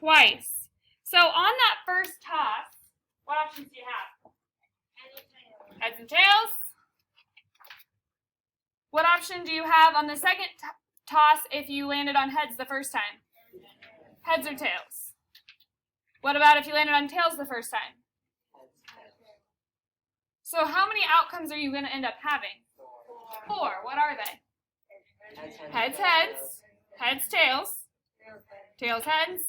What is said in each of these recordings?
twice. So on that first toss, what options do you have? Heads and tails. What option do you have on the second toss if you landed on heads the first time? Heads or tails? What about if you landed on tails the first time? So how many outcomes are you going to end up having? 4. What are they? Heads, heads. Heads, tails. Tails, heads.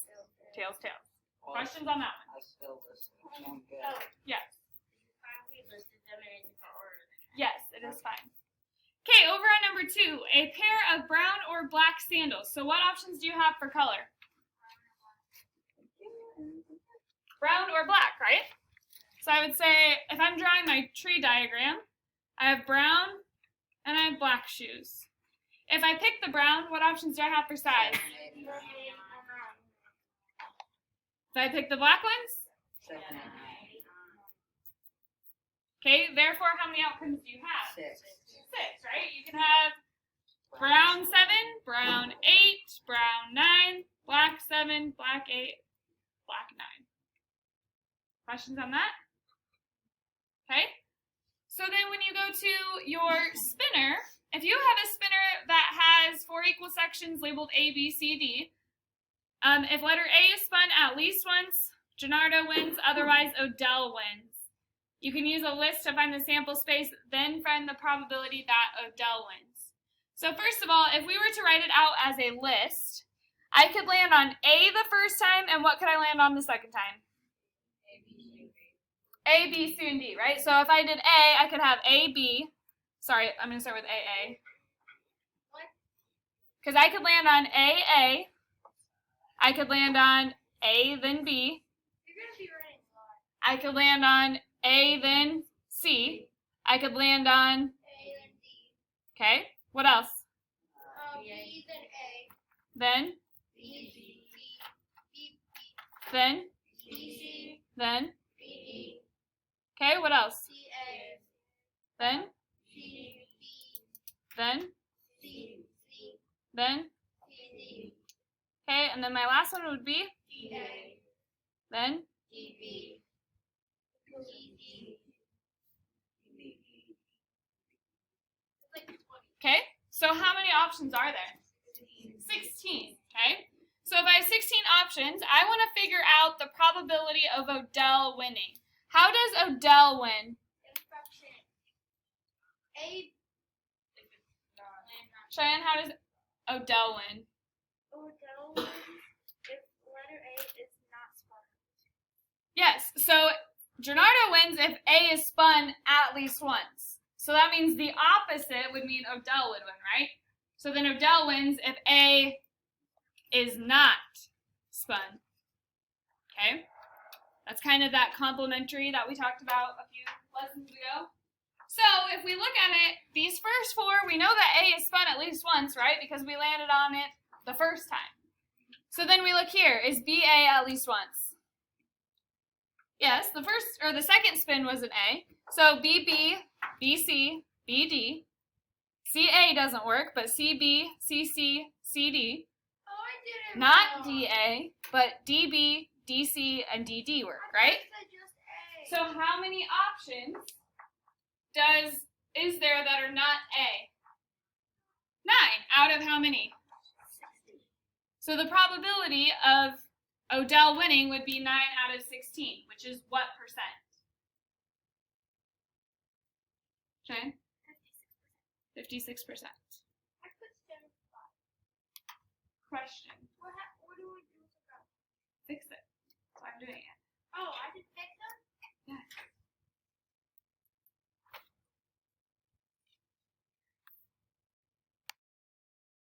Tails, tails. Questions on that one? Yes. Yes, it is fine. Okay, over on number 2, a pair of brown or black sandals. So what options do you have for color? Brown or black, right? So I would say, if I'm drawing my tree diagram, I have brown and I have black shoes. If I pick the brown, what options do I have for size? If I pick the black ones? Okay, therefore, how many outcomes do you have? 6, right? You can have brown 7, brown 8, brown 9, black 7, black 8, black 9. Questions on that? Okay. So then when you go to your spinner, if you have a spinner that has 4 equal sections labeled A, B, C, D, if letter A is spun at least once, Gennaro wins, otherwise Odell wins. You can use a list to find the sample space, then find the probability that Odell wins. So first of all, if we were to write it out as a list, I could land on A the first time, and what could I land on the second time? A, B, C, and D, right? So if I did A, I could have A, B. Sorry, I'm going to start with AA. Because I could land on A. I could land on A, then B. I could land on A, then C. I could land on A, then D. Okay, what else? B, then A. Then? B, B, B, Then? C, C, Then? B, D. Okay, what else? C, A. Then? C, B. Then? C, C, Then? C, D. Okay, and then my last one would be? D, A. Then? D, B. C, D. Okay, so how many options are there? 16, okay? So if I have 16 options, I want to figure out the probability of Odell winning. How does Odell win? Instruction. A. Cheyenne, how does Odell win? Odell wins if letter A is not spun. Yes, so Gennaro wins if A is spun at least once. So that means the opposite would mean Odell would win, right? So then Odell wins if A is not spun. Okay? That's kind of that complementary that we talked about a few lessons ago. So if we look at it, these first 4, we know that A is spun at least once, right? Because we landed on it the first time. So then we look here, is BA at least once? Yes, the second spin was an A. So BB, BC, BD. CA doesn't work, but CB, CC, CD. Oh, I did it Not wrong. DA, but DB, DC, and DD work, right? I just A. So how many options is there that are not A? 9 out of how many? 60. So the probability of Odell winning would be 9 out of 16, which is what percent? Okay? 56%. 56%. I put 75. Question. What do we do with that? Fix it. So I'm doing it. Oh, I did fix